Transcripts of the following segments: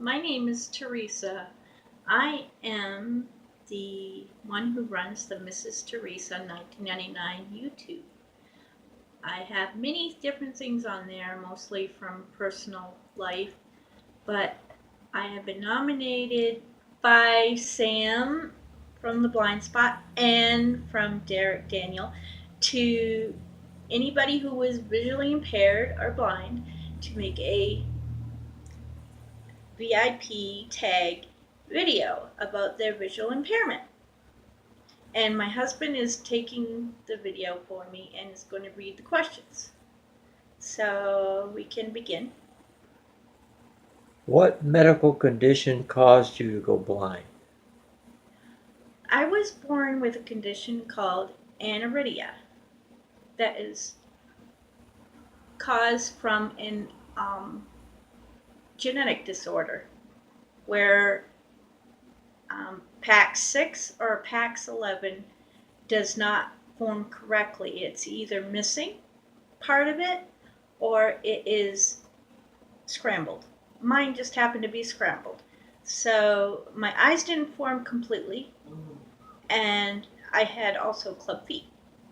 My name is Teresa. I am the one who runs the Mrs. Teresa 1999 YouTube. I have many different things on there, mostly from personal life, but I have been nominated by Sam from the Blind Spot and from Derek Daniel to anybody who is visually impaired or blind to make a VIP tag video about their visual impairment. And my husband is taking the video for me and is going to read the questions. So we can begin. What medical condition caused you to go blind? I was born with a condition called aniridia that is caused from an genetic disorder where PAX 6 or PAX 11 does not form correctly. It's either missing part of it or it is scrambled. Mine just happened to be scrambled. So my eyes didn't form completely, and I had also club feet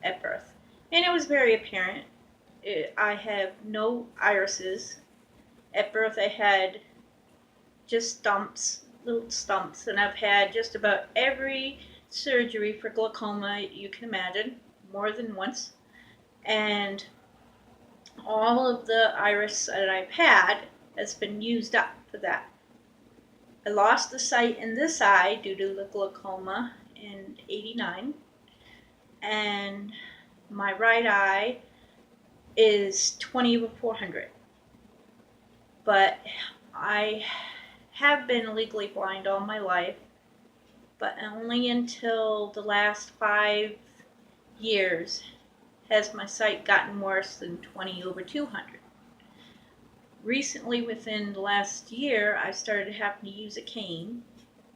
at birth. And it was very apparent. I have no irises. At birth, I had just stumps, little stumps, and I've had just about every surgery for glaucoma you can imagine, more than once. And all of the iris that I've had has been used up for that. I lost the sight in this eye due to the glaucoma in '89, and my right eye is 20/400. But I have been legally blind all my life, but only until the last 5 years has my sight gotten worse than 20/200. Recently, within the last year, I started having to use a cane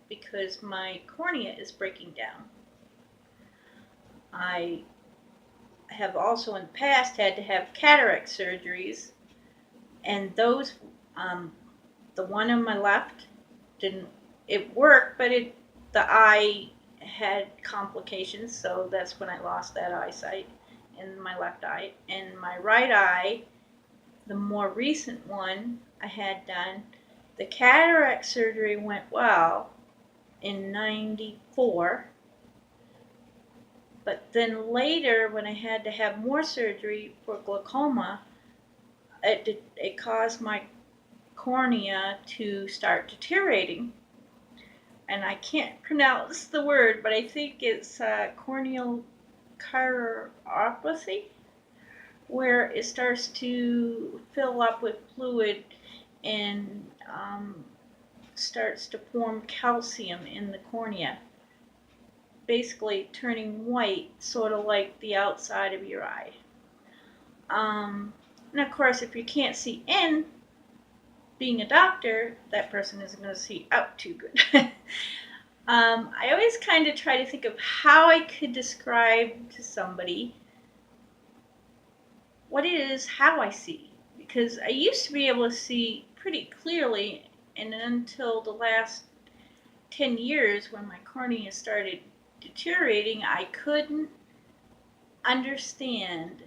because my cornea is breaking down. I have also in the past had to have cataract surgeries, and those, the one on my left didn't, it worked, but the eye had complications, so that's when I lost that eyesight in my left eye. And my right eye, the more recent one I had done, the cataract surgery went well in '94, but then later when I had to have more surgery for glaucoma, it caused my cornea to start deteriorating. And I can't pronounce the word, but I think it's corneal chiropathy, where it starts to fill up with fluid and starts to form calcium in the cornea, basically turning white, sort of like the outside of your eye. And of course, if you can't see in, being a doctor, that person isn't going to see out too good. I always kind of try to think of how I could describe to somebody what it is, how I see. Because I used to be able to see pretty clearly, and until the last 10 years when my cornea started deteriorating, I couldn't understand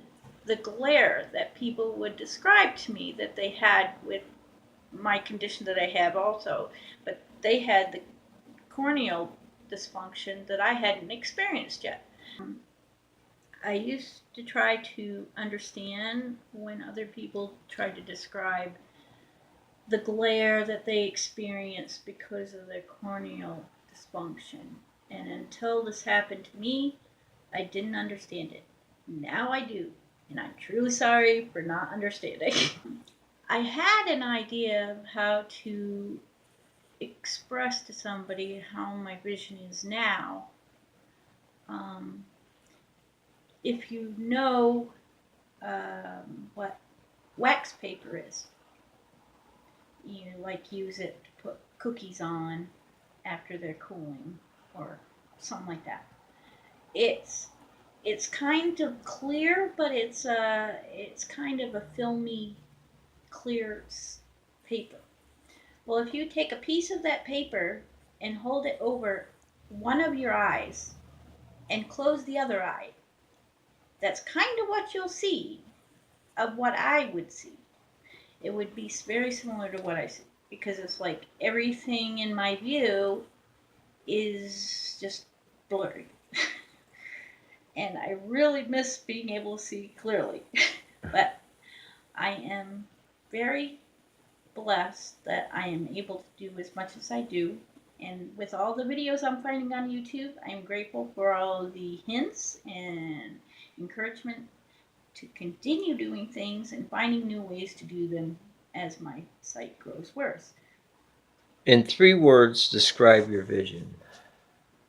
the glare that people would describe to me that they had with my condition that I have also. But they had the corneal dysfunction that I hadn't experienced yet. I used to try to understand when other people tried to describe the glare that they experience because of their corneal dysfunction. And until this happened to me, I didn't understand it. Now I do, and I'm truly sorry for not understanding. I had an idea of how to express to somebody how my vision is now. Um, if you know what wax paper is, you like use it to put cookies on after they're cooling or something like that. It's it's kind of clear, but it's kind of a filmy clear paper. Well, if you take a piece of that paper and hold it over one of your eyes and close the other eye, that's kind of what you'll see of what I would see. It would be very similar to what I see because it's like everything in my view is just blurry. And I really miss being able to see clearly. But I am very blessed that I am able to do as much as I do. And with all the videos I'm finding on YouTube, I'm grateful for all the hints and encouragement to continue doing things and finding new ways to do them as my sight grows worse. In 3 words, describe your vision.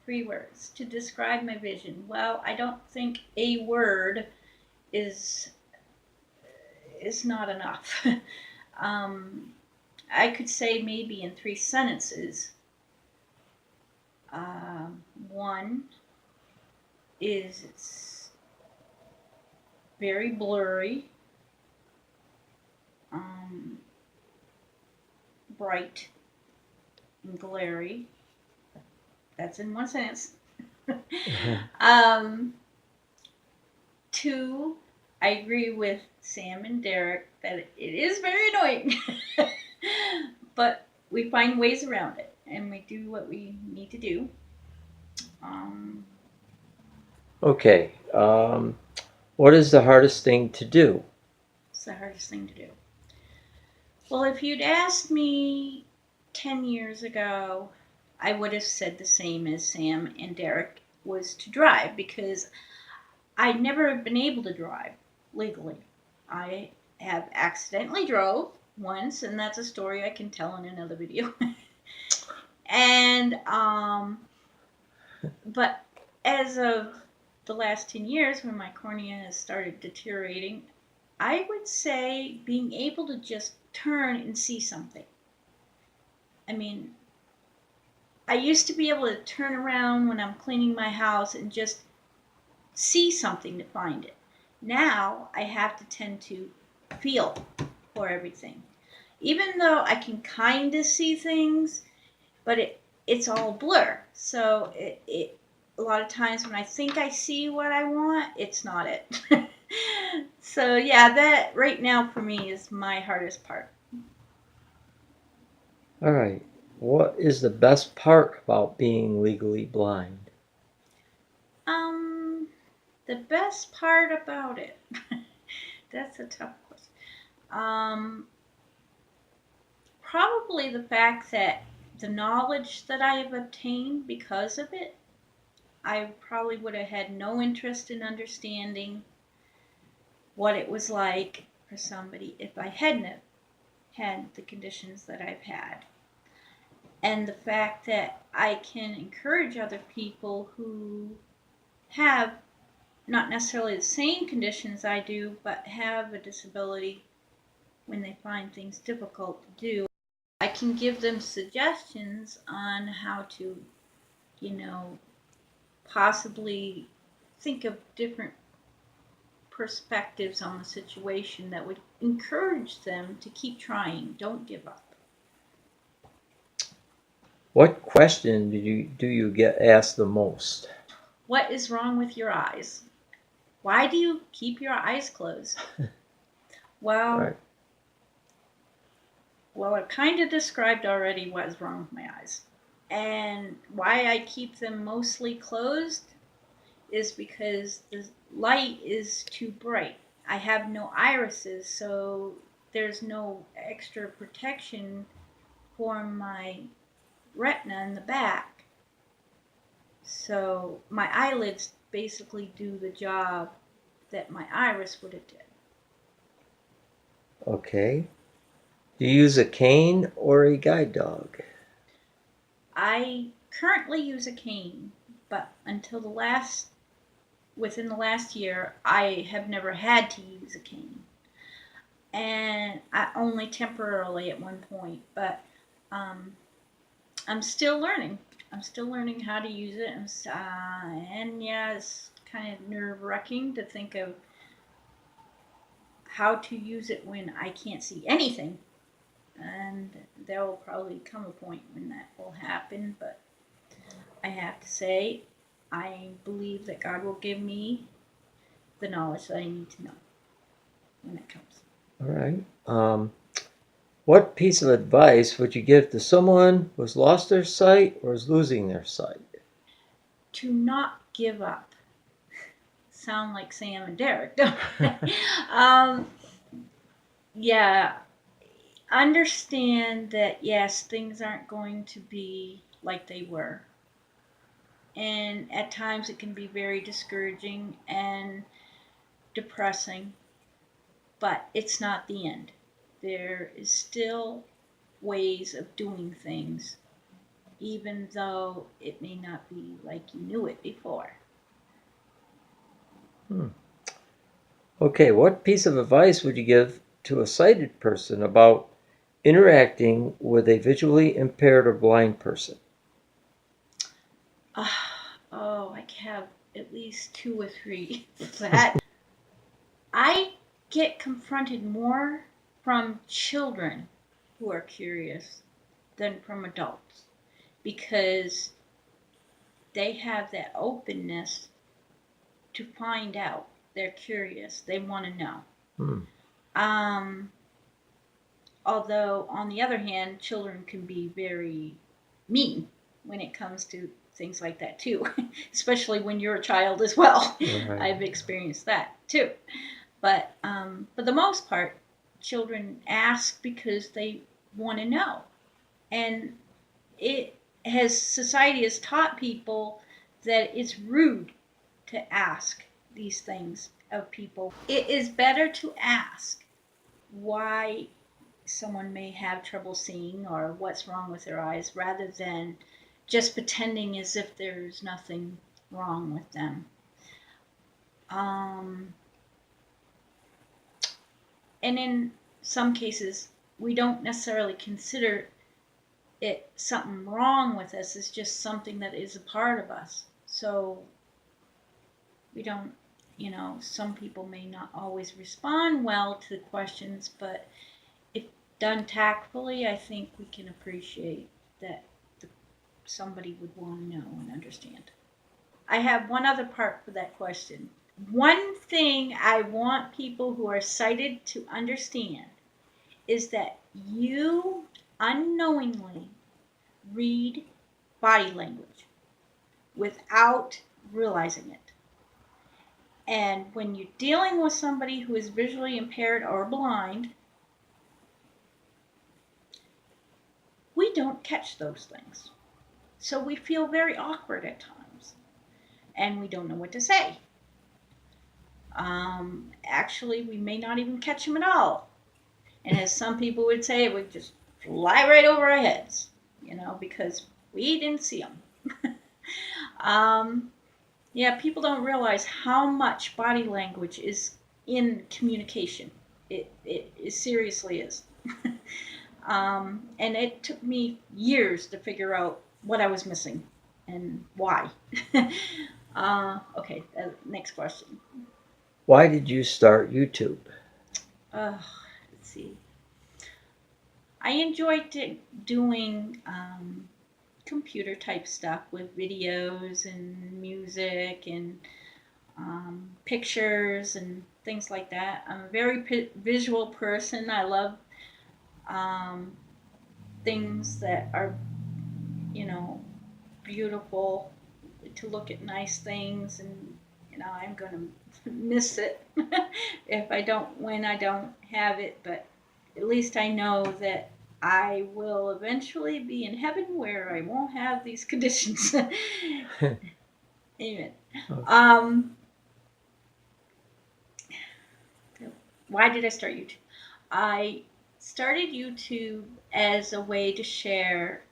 3 words to describe my vision. Well, I don't think a word is not enough. I could say maybe in 3 sentences. One is it's very blurry, bright, and glary. That's in 1 sentence. 2, I agree with Sam and Derek that it is very annoying, but we find ways around it and we do what we need to do. Okay. What is the hardest thing to do? It's the hardest thing to do. Well, if you'd asked me 10 years ago, I would have said the same as Sam and Derek was to drive because I never have been able to drive legally. I have accidentally drove once, and that's a story I can tell in another video. And but as of the last 10 years, when my cornea has started deteriorating, I would say being able to just turn and see something. I mean, I used to be able to turn around when I'm cleaning my house and just see something to find it. Now I have to tend to feel for everything. Even though I can kind of see things, but it's all blur. So it a lot of times when I think I see what I want, it's not it. So yeah, that right now for me is my hardest part. All right. What is the best part about being legally blind? The best part about it. That's a tough question. Probably the fact that the knowledge that I have obtained because of it, I probably would have had no interest in understanding what it was like for somebody if I hadn't had the conditions that I've had. And the fact that I can encourage other people who have not necessarily the same conditions I do, but have a disability when they find things difficult to do. I can give them suggestions on how to, possibly think of different perspectives on the situation that would encourage them to keep trying. Don't give up. What question do you get asked the most? What is wrong with your eyes? Why do you keep your eyes closed? Well, Right. well, I kind of described already what is wrong with my eyes. And why I keep them mostly closed is because the light is too bright. I have no irises, so there's no extra protection for my retina in the back. So my eyelids basically do the job that my iris would have did. Okay. Do you use a cane or a guide dog? I currently use a cane, but within the last year, I have never had to use a cane. And only temporarily at one point, but I'm still learning. I'm still learning how to use it, and yeah, it's kind of nerve-wracking to think of how to use it when I can't see anything. and there will probably come a point when that will happen, but I have to say, I believe that God will give me the knowledge that I need to know when it comes. All right. What piece of advice would you give to someone who has lost their sight or is losing their sight? To not give up. Sound like Sam and Derek, don't I? Yeah, understand that yes, things aren't going to be like they were. And at times it can be very discouraging and depressing, but it's not the end. There is still ways of doing things, even though it may not be like you knew it before. Okay, what piece of advice would you give to a sighted person about interacting with a visually impaired or blind person? Oh, I have at least 2 or 3 of that. I get confronted more from children who are curious than from adults because they have that openness to find out. They're curious. They want to know. Hmm. Although, on the other hand, children can be very mean when it comes to things like that too, especially when you're a child as well. Right. I've experienced that too. But for the most part, children ask because they want to know, and society has taught people that it's rude to ask these things of people. It is better to ask why someone may have trouble seeing or what's wrong with their eyes rather than just pretending as if there's nothing wrong with them. And in some cases, we don't necessarily consider it something wrong with us. It's just something that is a part of us. So we don't, some people may not always respond well to the questions, but if done tactfully, I think we can appreciate that somebody would want to know and understand. I have one other part for that question. One thing I want people who are sighted to understand is that you unknowingly read body language without realizing it. And when you're dealing with somebody who is visually impaired or blind, we don't catch those things. So we feel very awkward at times, and we don't know what to say. Actually, we may not even catch them at all. And as some people would say, it would just fly right over our heads, because we didn't see them. Yeah, people don't realize how much body language is in communication. It seriously is. And it took me years to figure out what I was missing and why. Okay, next question. Why did you start YouTube? Let's see. I enjoyed doing computer type stuff with videos and music and pictures and things like that. I'm a very visual person. I love things that are, beautiful, to look at nice things, and I'm gonna miss it if I don't when I don't have it, but at least I know that I will eventually be in heaven where I won't have these conditions. Amen. Why did I start YouTube? I started YouTube as a way to share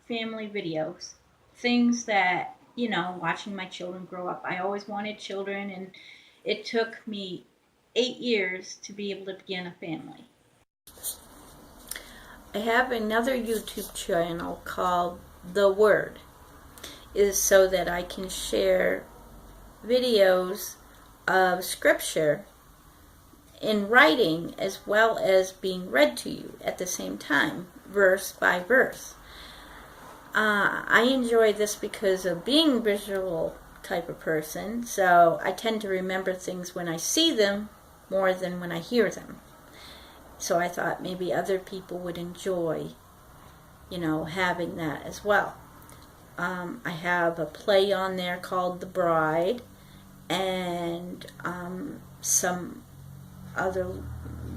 family videos, things that, watching my children grow up. I always wanted children, and it took me 8 years to be able to begin a family. I have another YouTube channel called The Word, is so that I can share videos of scripture in writing as well as being read to you at the same time, verse by verse. I enjoy this because of being a visual type of person, so I tend to remember things when I see them more than when I hear them. So I thought maybe other people would enjoy, having that as well. I have a play on there called The Bride, and some other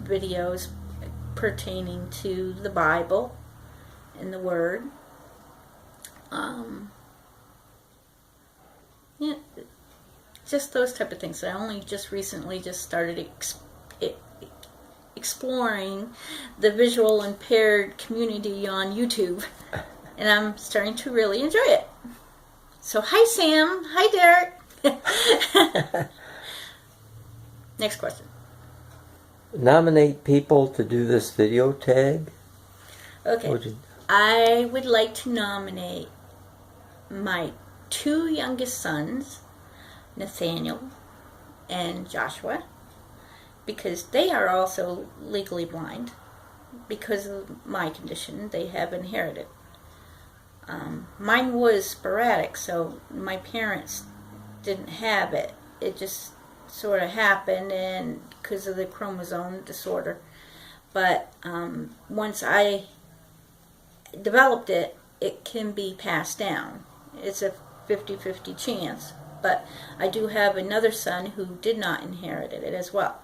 videos pertaining to the Bible and the Word. Yeah, just those type of things. I only just recently started exploring the visual impaired community on YouTube, and I'm starting to really enjoy it. So hi Sam, hi Derek. Next question. Nominate people to do this video tag. Okay. I would like to nominate my 2 youngest sons, Nathaniel and Joshua, because they are also legally blind. Because of my condition, they have inherited. Mine was sporadic, so my parents didn't have it. It just sort of happened, and because of the chromosome disorder. But once I developed it, it can be passed down. It's a 50-50 chance. But I do have another son who did not inherit it as well.